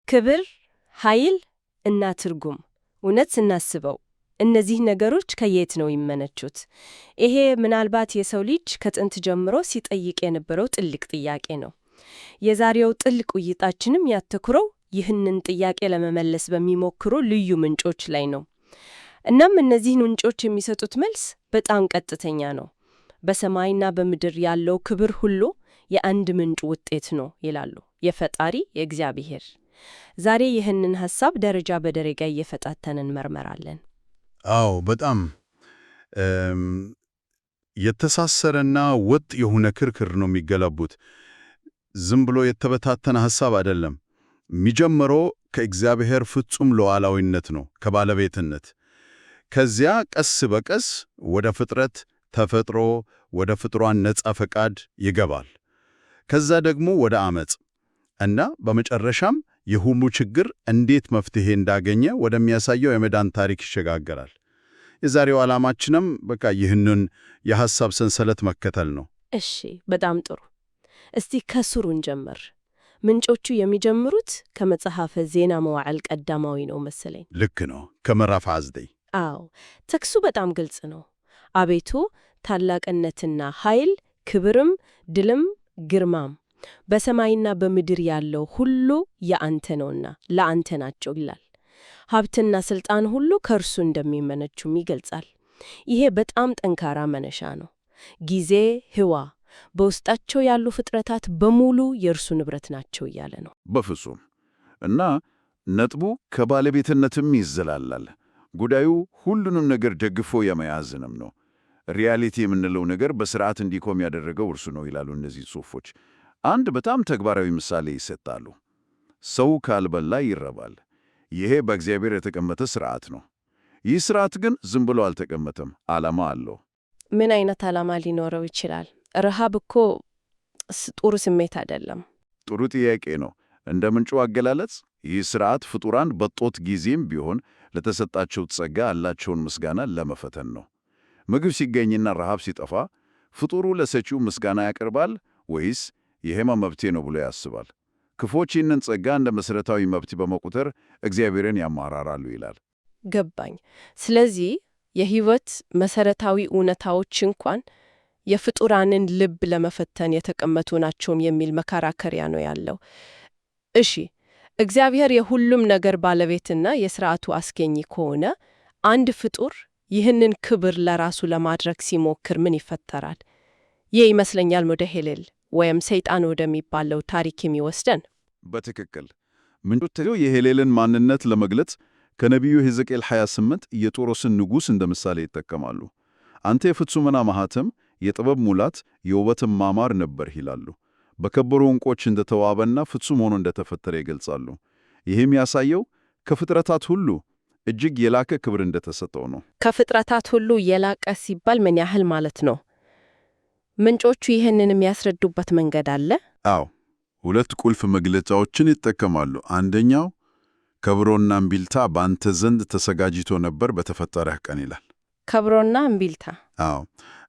ክብር፣ ኃይል እና ትርጉም እውነት ስናስበው እነዚህ ነገሮች ከየት ነው የሚመነጩት? ይሄ ምናልባት የሰው ልጅ ከጥንት ጀምሮ ሲጠይቅ የነበረው ጥልቅ ጥያቄ ነው። የዛሬው ጥልቅ ውይይታችንም ያተኩረው ይህንን ጥያቄ ለመመለስ በሚሞክሩ ልዩ ምንጮች ላይ ነው። እናም እነዚህን ምንጮች የሚሰጡት መልስ በጣም ቀጥተኛ ነው። በሰማይና በምድር ያለው ክብር ሁሉ የአንድ ምንጭ ውጤት ነው ይላሉ፣ የፈጣሪ የእግዚአብሔር። ዛሬ ይህንን ሐሳብ ደረጃ በደረጃ እየፈታተንን እንመርመራለን። አዎ፣ በጣም የተሳሰረና ወጥ የሆነ ክርክር ነው የሚገለቡት። ዝም ብሎ የተበታተነ ሐሳብ አይደለም። የሚጀምረው ከእግዚአብሔር ፍጹም ሉዓላዊነት ነው፣ ከባለቤትነት። ከዚያ ቀስ በቀስ ወደ ፍጥረት ተፈጥሮ፣ ወደ ፍጥሯን ነጻ ፈቃድ ይገባል። ከዛ ደግሞ ወደ ዓመፅ እና በመጨረሻም የሁሉ ችግር እንዴት መፍትሄ እንዳገኘ ወደሚያሳየው የመዳን ታሪክ ይሸጋገራል። የዛሬው ዓላማችንም በቃ ይህንን የሐሳብ ሰንሰለት መከተል ነው። እሺ፣ በጣም ጥሩ። እስቲ ከስሩን ጀምር። ምንጮቹ የሚጀምሩት ከመጽሐፈ ዜና መዋዕል ቀዳማዊ ነው መሰለኝ። ልክ ነው፣ ከምዕራፍ 9። አዎ፣ ተክሱ በጣም ግልጽ ነው። አቤቱ ታላቅነትና ኃይል፣ ክብርም፣ ድልም፣ ግርማም በሰማይና በምድር ያለው ሁሉ የአንተ ነውና ለአንተ ናቸው ይላል። ሀብትና ሥልጣን ሁሉ ከእርሱ እንደሚመነጩም ይገልጻል። ይሄ በጣም ጠንካራ መነሻ ነው። ጊዜ፣ ህዋ፣ በውስጣቸው ያሉ ፍጥረታት በሙሉ የእርሱ ንብረት ናቸው እያለ ነው። በፍጹም። እና ነጥቡ ከባለቤትነትም ይዘላላል። ጉዳዩ ሁሉንም ነገር ደግፎ የመያዝንም ነው። ሪያሊቲ የምንለው ነገር በስርዓት እንዲቆም ያደረገው እርሱ ነው ይላሉ እነዚህ ጽሑፎች። አንድ በጣም ተግባራዊ ምሳሌ ይሰጣሉ። ሰው ካልበላ ይረባል። ይሄ በእግዚአብሔር የተቀመጠ ስርዓት ነው። ይህ ስርዓት ግን ዝም ብሎ አልተቀመጠም፣ ዓላማ አለው። ምን አይነት ዓላማ ሊኖረው ይችላል? ረሃብ እኮ ጥሩ ስሜት አይደለም። ጥሩ ጥያቄ ነው። እንደ ምንጩ አገላለጽ ይህ ስርዓት ፍጡራን በጦት ጊዜም ቢሆን ለተሰጣቸው ጸጋ ያላቸውን ምስጋና ለመፈተን ነው። ምግብ ሲገኝና ረሃብ ሲጠፋ ፍጡሩ ለሰጪው ምስጋና ያቀርባል ወይስ ይሄማ መብቴ ነው ብሎ ያስባል? ክፎች ይህንን ጸጋ እንደ መሠረታዊ መብት በመቁጠር እግዚአብሔርን ያማራራሉ ይላል። ገባኝ። ስለዚህ የሕይወት መሠረታዊ እውነታዎች እንኳን የፍጡራንን ልብ ለመፈተን የተቀመጡ ናቸውም የሚል መከራከሪያ ነው ያለው። እሺ፣ እግዚአብሔር የሁሉም ነገር ባለቤትና የሥርዓቱ አስገኚ ከሆነ አንድ ፍጡር ይህንን ክብር ለራሱ ለማድረግ ሲሞክር ምን ይፈጠራል? ይህ ይመስለኛል ወደ ሄሌል ወይም ሰይጣን ወደሚባለው ታሪክ የሚወስደን። በትክክል ምንጮቹ የሄሌልን ማንነት ለመግለጽ ከነቢዩ ሕዝቅኤል 28 የጦሮስን ንጉሥ እንደ ምሳሌ ይጠቀማሉ። አንተ የፍጹምና ማኅተም፣ የጥበብ ሙላት፣ የውበትም ማማር ነበር ይላሉ። በከበሩ ዕንቆች እንደተዋበና ፍጹም ሆኖ እንደተፈጠረ ይገልጻሉ። ይህም ያሳየው ከፍጥረታት ሁሉ እጅግ የላቀ ክብር እንደተሰጠው ነው። ከፍጥረታት ሁሉ የላቀ ሲባል ምን ያህል ማለት ነው? ምንጮቹ ይህንን የሚያስረዱበት መንገድ አለ? አዎ፣ ሁለት ቁልፍ መግለጫዎችን ይጠቀማሉ። አንደኛው ከበሮና እምቢልታ በአንተ ዘንድ ተዘጋጅቶ ነበር በተፈጠረህ ቀን ይላል። ከበሮና እምቢልታ። አዎ፣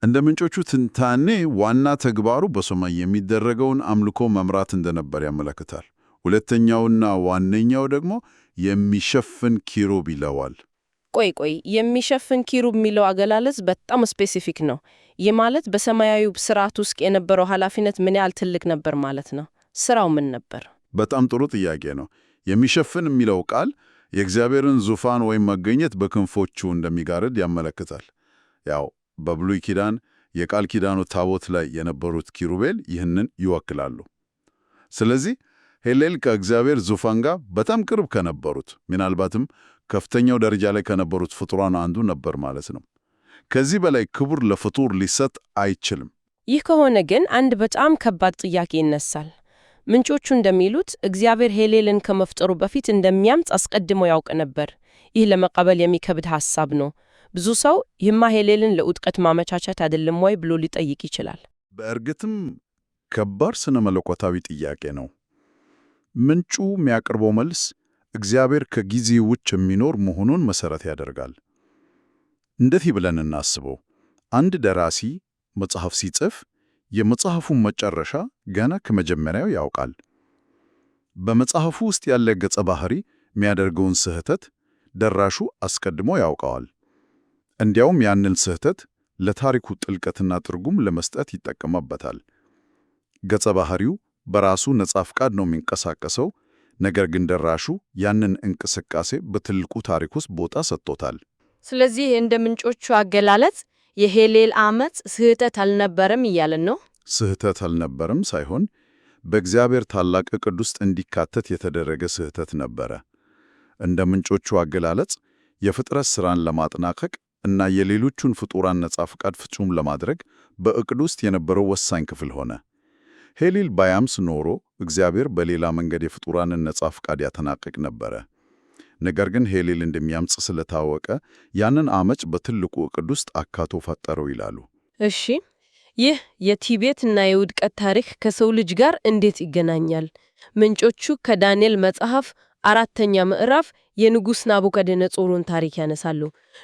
እንደ ምንጮቹ ትንታኔ ዋና ተግባሩ በሰማይ የሚደረገውን አምልኮ መምራት እንደነበር ያመለክታል። ሁለተኛውና ዋነኛው ደግሞ የሚሸፍን ኪሩብ ይለዋል። ቆይ፣ የሚሸፍን ኪሩብ የሚለው አገላለጽ በጣም ስፔሲፊክ ነው። ይህ ማለት በሰማያዊ ስርዓት ውስጥ የነበረው ኃላፊነት ምን ያህል ትልቅ ነበር ማለት ነው? ስራው ምን ነበር? በጣም ጥሩ ጥያቄ ነው። የሚሸፍን የሚለው ቃል የእግዚአብሔርን ዙፋን ወይም መገኘት በክንፎቹ እንደሚጋርድ ያመለክታል። ያው በብሉይ ኪዳን የቃል ኪዳኑ ታቦት ላይ የነበሩት ኪሩቤል ይህንን ይወክላሉ። ስለዚህ ሄሌል ከእግዚአብሔር ዙፋን ጋር በጣም ቅርብ ከነበሩት ምናልባትም ከፍተኛው ደረጃ ላይ ከነበሩት ፍጡራን አንዱ ነበር ማለት ነው። ከዚህ በላይ ክቡር ለፍጡር ሊሰጥ አይችልም። ይህ ከሆነ ግን አንድ በጣም ከባድ ጥያቄ ይነሳል። ምንጮቹ እንደሚሉት እግዚአብሔር ሄሌልን ከመፍጠሩ በፊት እንደሚያምጽ አስቀድሞ ያውቅ ነበር። ይህ ለመቀበል የሚከብድ ሐሳብ ነው። ብዙ ሰው ይህማ ሄሌልን ለውድቀት ማመቻቸት አይደለም ወይ ብሎ ሊጠይቅ ይችላል። በእርግጥም ከባድ ስነ መለኮታዊ ጥያቄ ነው። ምንጩ የሚያቀርበው መልስ እግዚአብሔር ከጊዜ ውጭ የሚኖር መሆኑን መሠረት ያደርጋል። እንደዚህ ብለን እናስበው። አንድ ደራሲ መጽሐፍ ሲጽፍ የመጽሐፉን መጨረሻ ገና ከመጀመሪያው ያውቃል። በመጽሐፉ ውስጥ ያለ ገጸ ባህሪ የሚያደርገውን ስህተት ደራሹ አስቀድሞ ያውቀዋል። እንዲያውም ያንን ስህተት ለታሪኩ ጥልቀትና ትርጉም ለመስጠት ይጠቀምበታል። ገጸ ባህሪው በራሱ ነጻ ፍቃድ ነው የሚንቀሳቀሰው፣ ነገር ግን ደራሹ ያንን እንቅስቃሴ በትልቁ ታሪክ ውስጥ ቦታ ሰጥቶታል። ስለዚህ እንደ ምንጮቹ አገላለጽ የሄሌል ዓመፅ ስህተት አልነበረም እያለን ነው? ስህተት አልነበረም ሳይሆን በእግዚአብሔር ታላቅ ዕቅድ ውስጥ እንዲካተት የተደረገ ስህተት ነበረ። እንደ ምንጮቹ አገላለጽ የፍጥረት ሥራን ለማጠናቀቅ እና የሌሎቹን ፍጡራን ነጻ ፍቃድ ፍጹም ለማድረግ በዕቅድ ውስጥ የነበረው ወሳኝ ክፍል ሆነ። ሄሌል ባያምስ ኖሮ እግዚአብሔር በሌላ መንገድ የፍጡራንን ነጻ ፍቃድ ያጠናቅቅ ነበረ። ነገር ግን ሄሌል እንደሚያምጽ ስለታወቀ ያንን ዓመፅ በትልቁ ዕቅድ ውስጥ አካቶ ፈጠረው ይላሉ። እሺ፣ ይህ የቲቤትና የውድቀት ታሪክ ከሰው ልጅ ጋር እንዴት ይገናኛል? ምንጮቹ ከዳንኤል መጽሐፍ 4ኛ ምዕራፍ የንጉሥ ናቡከደነጾርን ታሪክ ያነሳሉ።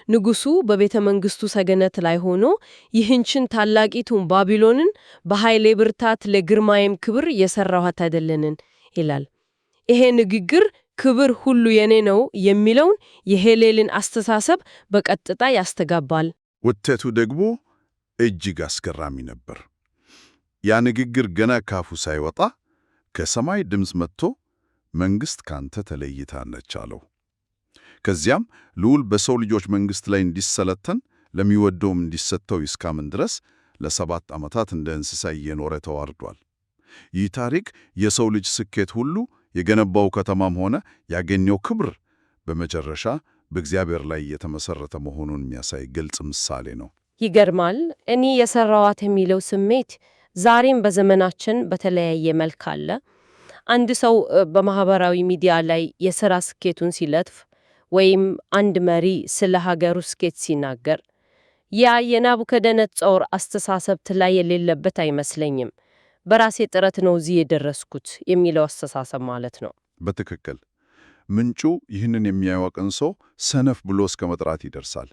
ንጉሡ በቤተ መንግሥቱ ሰገነት ላይ ሆኖ ይህችን ታላቂቱን ባቢሎንን በኃይሌ ብርታት ለግርማዬም ክብር የሠራኋት አይደለንን ይላል። ይሄ ንግግር ክብር ሁሉ የኔ ነው የሚለውን የሄሌልን አስተሳሰብ በቀጥታ ያስተጋባል። ውጤቱ ደግሞ እጅግ አስገራሚ ነበር። ያ ንግግር ገና ካፉ ሳይወጣ ከሰማይ ድምፅ መጥቶ መንግሥት ካንተ ተለይታለች አለው። ከዚያም ልዑል በሰው ልጆች መንግሥት ላይ እንዲሰለጠን ለሚወደውም እንዲሰጠው እስካምን ድረስ ለ7 ዓመታት እንደ እንስሳ እየኖረ ተዋርዷል። ይህ ታሪክ የሰው ልጅ ስኬት ሁሉ የገነባው ከተማም ሆነ ያገኘው ክብር በመጨረሻ በእግዚአብሔር ላይ የተመሠረተ መሆኑን የሚያሳይ ግልጽ ምሳሌ ነው። ይገርማል። እኔ የሠራኋት የሚለው ስሜት ዛሬም በዘመናችን በተለያየ መልክ አለ። አንድ ሰው በማህበራዊ ሚዲያ ላይ የሥራ ስኬቱን ሲለጥፍ ወይም አንድ መሪ ስለ ሀገሩ ስኬት ሲናገር ያ የናቡከደነጾር አስተሳሰብ ላይ የሌለበት አይመስለኝም። በራሴ ጥረት ነው እዚህ የደረስኩት የሚለው አስተሳሰብ ማለት ነው። በትክክል ምንጩ ይህንን የሚያወቅን ሰው ሰነፍ ብሎ እስከ መጥራት ይደርሳል።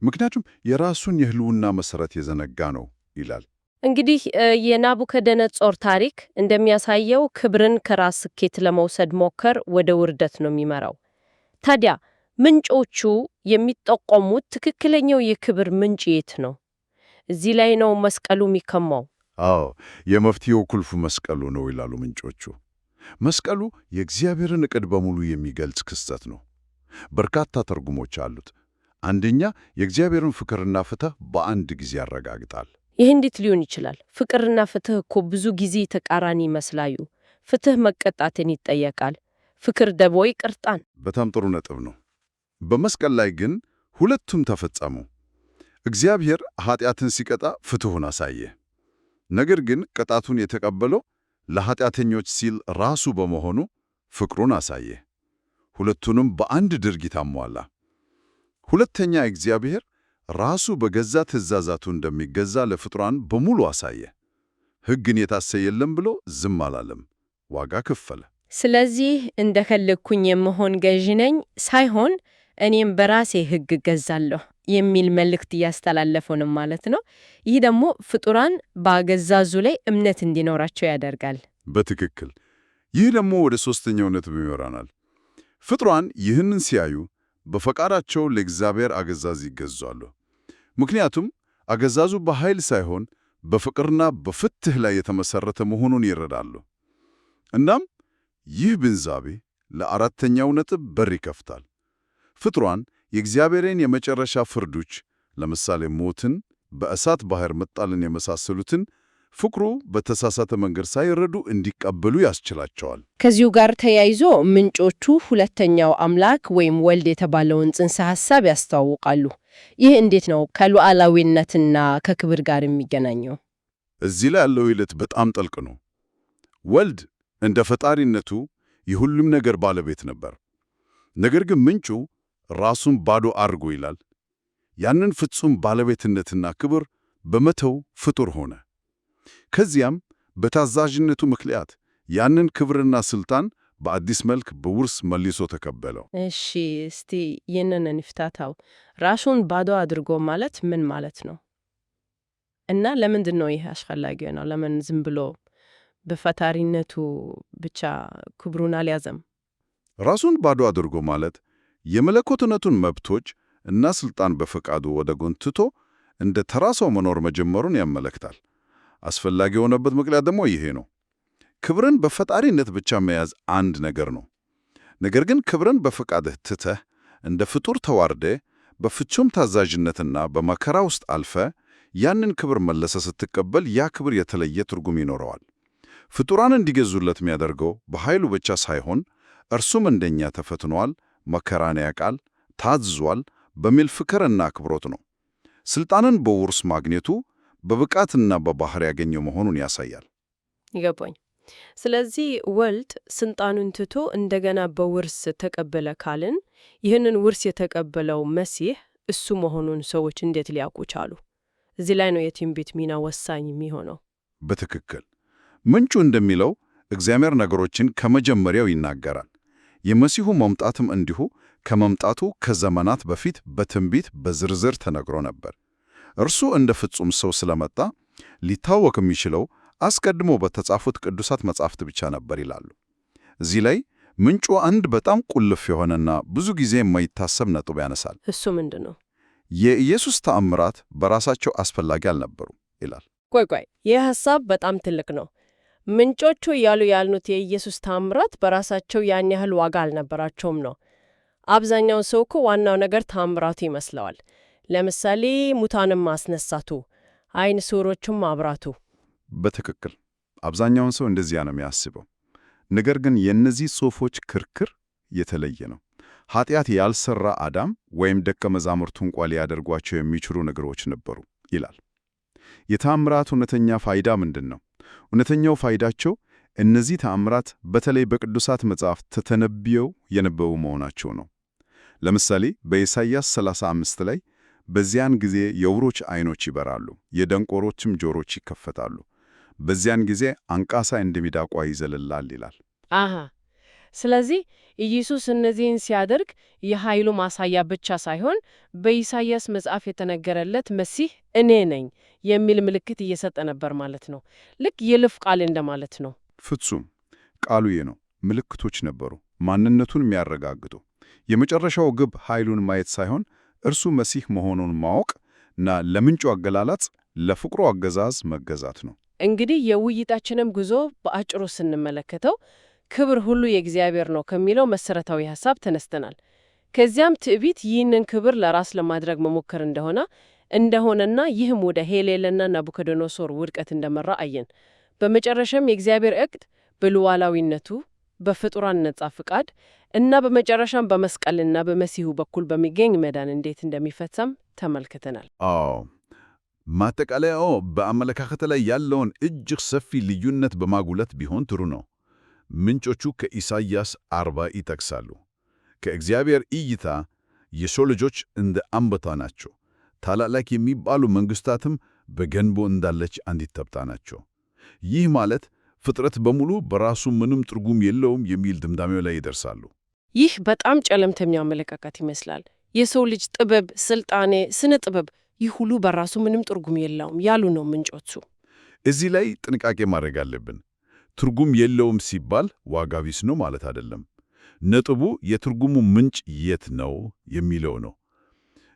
ምክንያቱም የራሱን የህልውና መሠረት የዘነጋ ነው ይላል። እንግዲህ የናቡከደነጾር ታሪክ እንደሚያሳየው ክብርን ከራስ ስኬት ለመውሰድ ሞከር ወደ ውርደት ነው የሚመራው። ታዲያ ምንጮቹ የሚጠቆሙት ትክክለኛው የክብር ምንጭ የት ነው? እዚህ ላይ ነው መስቀሉ የሚከማው። አዎ፣ የመፍትሄው ቁልፉ መስቀሉ ነው ይላሉ ምንጮቹ። መስቀሉ የእግዚአብሔርን ዕቅድ በሙሉ የሚገልጽ ክስተት ነው። በርካታ ትርጉሞች አሉት። አንደኛ፣ የእግዚአብሔርን ፍቅርና ፍትሕ በአንድ ጊዜ ያረጋግጣል። ይህ እንዴት ሊሆን ይችላል? ፍቅርና ፍትሕ እኮ ብዙ ጊዜ ተቃራኒ ይመስላሉ። ፍትሕ መቀጣትን ይጠየቃል፣ ፍቅር ደግሞ ይቅርታን። በጣም ጥሩ ነጥብ ነው። በመስቀል ላይ ግን ሁለቱም ተፈጸሙ። እግዚአብሔር ኃጢአትን ሲቀጣ ፍትሑን አሳየ። ነገር ግን ቅጣቱን የተቀበለው ለኃጢአተኞች ሲል ራሱ በመሆኑ ፍቅሩን አሳየ። ሁለቱንም በአንድ ድርጊት አሟላ። ሁለተኛ፣ እግዚአብሔር ራሱ በገዛ ትእዛዛቱ እንደሚገዛ ለፍጡራን በሙሉ አሳየ። ሕግን የጣሰ የለም ብሎ ዝም አላለም፣ ዋጋ ከፈለ። ስለዚህ እንደፈለግኩኝ የምሆን ገዢ ነኝ ሳይሆን እኔም በራሴ ሕግ እገዛለሁ የሚል መልእክት እያስተላለፈው ነው ማለት ነው። ይህ ደግሞ ፍጡራን በአገዛዙ ላይ እምነት እንዲኖራቸው ያደርጋል። በትክክል። ይህ ደግሞ ወደ ሦስተኛው ነጥብ ይመራናል። ፍጡራን ይህንን ሲያዩ በፈቃዳቸው ለእግዚአብሔር አገዛዝ ይገዛሉ። ምክንያቱም አገዛዙ በኃይል ሳይሆን በፍቅርና በፍትሕ ላይ የተመሠረተ መሆኑን ይረዳሉ። እናም ይህ ግንዛቤ ለአራተኛው ነጥብ በር ይከፍታል። ፍጡራን የእግዚአብሔርን የመጨረሻ ፍርዶች፣ ለምሳሌ ሞትን፣ በእሳት ባሕር መጣልን የመሳሰሉትን ፍቅሩ በተሳሳተ መንገድ ሳይረዱ እንዲቀበሉ ያስችላቸዋል። ከዚሁ ጋር ተያይዞ ምንጮቹ ሁለተኛው አምላክ ወይም ወልድ የተባለውን ጽንሰ ሐሳብ ያስተዋውቃሉ። ይህ እንዴት ነው ከሉዓላዊነትና ከክብር ጋር የሚገናኘው? እዚህ ላይ ያለው ሂደት በጣም ጥልቅ ነው። ወልድ እንደ ፈጣሪነቱ የሁሉም ነገር ባለቤት ነበር። ነገር ግን ምንጩ ራሱን ባዶ አድርጎ ይላል። ያንን ፍጹም ባለቤትነትና ክብር በመተው ፍጡር ሆነ። ከዚያም በታዛዥነቱ ምክንያት ያንን ክብርና ስልጣን በአዲስ መልክ በውርስ መልሶ ተቀበለው። እሺ፣ እስቲ ይህንን እንፍታታው። ራሱን ባዶ አድርጎ ማለት ምን ማለት ነው? እና ለምንድን ነው ይህ አስፈላጊ ነው? ለምን ዝም ብሎ በፈጣሪነቱ ብቻ ክብሩን አልያዘም። ራሱን ባዶ አድርጎ ማለት የመለኮትነቱን መብቶች እና ስልጣን በፈቃዱ ወደ ጎን ትቶ እንደ ተራ ሰው መኖር መጀመሩን ያመለክታል። አስፈላጊ የሆነበት ምክንያት ደግሞ ይሄ ነው። ክብርን በፈጣሪነት ብቻ መያዝ አንድ ነገር ነው። ነገር ግን ክብርን በፈቃድህ ትተህ እንደ ፍጡር ተዋርደ በፍጹም ታዛዥነትና በመከራ ውስጥ አልፈ ያንን ክብር መለሰ ስትቀበል ያ ክብር የተለየ ትርጉም ይኖረዋል። ፍጡራን እንዲገዙለት የሚያደርገው በኃይሉ ብቻ ሳይሆን እርሱም እንደኛ ተፈትኗል፣ መከራን ያውቃል፣ ታዝዟል በሚል ፍቅርና አክብሮት ነው። ስልጣንን በውርስ ማግኘቱ በብቃትና በባህር ያገኘው መሆኑን ያሳያል። ይገባኝ። ስለዚህ ወልድ ስልጣኑን ትቶ እንደገና በውርስ ተቀበለ ካልን ይህንን ውርስ የተቀበለው መሲህ እሱ መሆኑን ሰዎች እንዴት ሊያውቁ ቻሉ? እዚህ ላይ ነው የትንቢት ሚና ወሳኝ የሚሆነው። በትክክል ምንጩ እንደሚለው እግዚአብሔር ነገሮችን ከመጀመሪያው ይናገራል። የመሲሁ መምጣትም እንዲሁ ከመምጣቱ ከዘመናት በፊት በትንቢት በዝርዝር ተነግሮ ነበር። እርሱ እንደ ፍጹም ሰው ስለመጣ ሊታወቅ የሚችለው አስቀድሞ በተጻፉት ቅዱሳት መጻሕፍት ብቻ ነበር ይላሉ። እዚህ ላይ ምንጩ አንድ በጣም ቁልፍ የሆነና ብዙ ጊዜ የማይታሰብ ነጥብ ያነሳል። እሱ ምንድን ነው? የኢየሱስ ተአምራት በራሳቸው አስፈላጊ አልነበሩም ይላል። ቆይ፣ ይህ ሐሳብ በጣም ትልቅ ነው። ምንጮቹ እያሉ ያልኑት የኢየሱስ ተአምራት በራሳቸው ያን ያህል ዋጋ አልነበራቸውም ነው። አብዛኛው ሰው እኮ ዋናው ነገር ተአምራቱ ይመስለዋል። ለምሳሌ ሙታንም ማስነሳቱ፣ ዓይነ ስውሮችም ማብራቱ። በትክክል አብዛኛውን ሰው እንደዚያ ነው የሚያስበው። ነገር ግን የእነዚህ ጽሑፎች ክርክር የተለየ ነው። ኃጢአት ያልሰራ አዳም ወይም ደቀ መዛሙርቱ እንኳ ሊያደርጓቸው የሚችሉ ነገሮች ነበሩ ይላል። የተአምራት እውነተኛ ፋይዳ ምንድን ነው? እውነተኛው ፋይዳቸው እነዚህ ተአምራት በተለይ በቅዱሳት መጻሕፍት ተተነብየው የነበሩ መሆናቸው ነው። ለምሳሌ በኢሳይያስ 35 ላይ በዚያን ጊዜ የዕውሮች ዓይኖች ይበራሉ፣ የደንቆሮችም ጆሮች ይከፈታሉ፣ በዚያን ጊዜ አንካሳ እንደ ሚዳቋ ይዘልላል ይላል። አሃ ስለዚህ ኢየሱስ እነዚህን ሲያደርግ የኃይሉ ማሳያ ብቻ ሳይሆን በኢሳይያስ መጽሐፍ የተነገረለት መሲህ እኔ ነኝ የሚል ምልክት እየሰጠ ነበር ማለት ነው። ልክ የልፍ ቃል እንደማለት ነው። ፍጹም ቃሉ ይህ ነው። ምልክቶች ነበሩ፣ ማንነቱን የሚያረጋግጡ። የመጨረሻው ግብ ኃይሉን ማየት ሳይሆን እርሱ መሲህ መሆኑን ማወቅ እና ለምንጩ አገላላጽ ለፍቅሩ አገዛዝ መገዛት ነው። እንግዲህ የውይይታችንም ጉዞ በአጭሩ ስንመለከተው ክብር ሁሉ የእግዚአብሔር ነው ከሚለው መሰረታዊ ሐሳብ ተነስተናል። ከዚያም ትዕቢት ይህንን ክብር ለራስ ለማድረግ መሞከር እንደሆነና ይህም ወደ ሄሌልና ናቡከደነጾር ውድቀት እንደመራ አየን። በመጨረሻም የእግዚአብሔር ዕቅድ በሉዓላዊነቱ በፍጡራን ነጻ ፍቃድ እና በመጨረሻም በመስቀልና በመሲሁ በኩል በሚገኝ መዳን እንዴት እንደሚፈጸም ተመልክተናል። ማጠቃለያው በአመለካከት ላይ ያለውን እጅግ ሰፊ ልዩነት በማጉለት ቢሆን ጥሩ ነው። ምንጮቹ ከኢሳይያስ 40 ይጠቅሳሉ። ከእግዚአብሔር እይታ የሰው ልጆች እንደ አንበጣ ናቸው፣ ታላላቅ የሚባሉ መንግሥታትም በገንቦ እንዳለች አንዲት ተብታ ናቸው። ይህ ማለት ፍጥረት በሙሉ በራሱ ምንም ትርጉም የለውም የሚል ድምዳሜው ላይ ይደርሳሉ። ይህ በጣም ጨለምተኛ አመለካከት ይመስላል። የሰው ልጅ ጥበብ፣ ስልጣኔ፣ ስነ ጥበብ ይህ ሁሉ በራሱ ምንም ትርጉም የለውም ያሉ ነው ምንጮቹ። እዚህ ላይ ጥንቃቄ ማድረግ አለብን። ትርጉም የለውም ሲባል ዋጋ ቢስ ነው ማለት አይደለም። ነጥቡ የትርጉሙ ምንጭ የት ነው የሚለው ነው።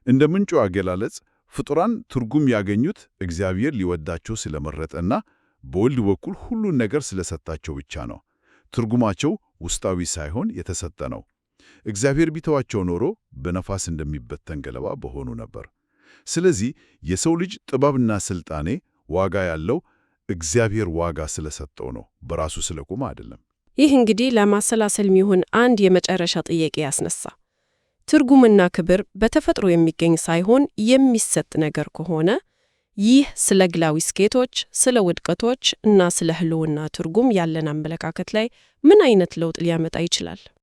እንደ ምንጩ አገላለጽ ፍጡራን ትርጉም ያገኙት እግዚአብሔር ሊወዳቸው ስለመረጠና በወልድ በኩል ሁሉን ነገር ስለሰጣቸው ብቻ ነው። ትርጉማቸው ውስጣዊ ሳይሆን የተሰጠ ነው። እግዚአብሔር ቢተዋቸው ኖሮ በነፋስ እንደሚበተን ገለባ በሆኑ ነበር። ስለዚህ የሰው ልጅ ጥበብና ስልጣኔ ዋጋ ያለው እግዚአብሔር ዋጋ ስለሰጠው ነው፣ በራሱ ስለቆመ አይደለም። ይህ እንግዲህ ለማሰላሰል የሚሆን አንድ የመጨረሻ ጥያቄ ያስነሳ። ትርጉምና ክብር በተፈጥሮ የሚገኝ ሳይሆን የሚሰጥ ነገር ከሆነ ይህ ስለ ግላዊ ስኬቶች፣ ስለ ውድቀቶች እና ስለ ሕልውና ትርጉም ያለን አመለካከት ላይ ምን አይነት ለውጥ ሊያመጣ ይችላል?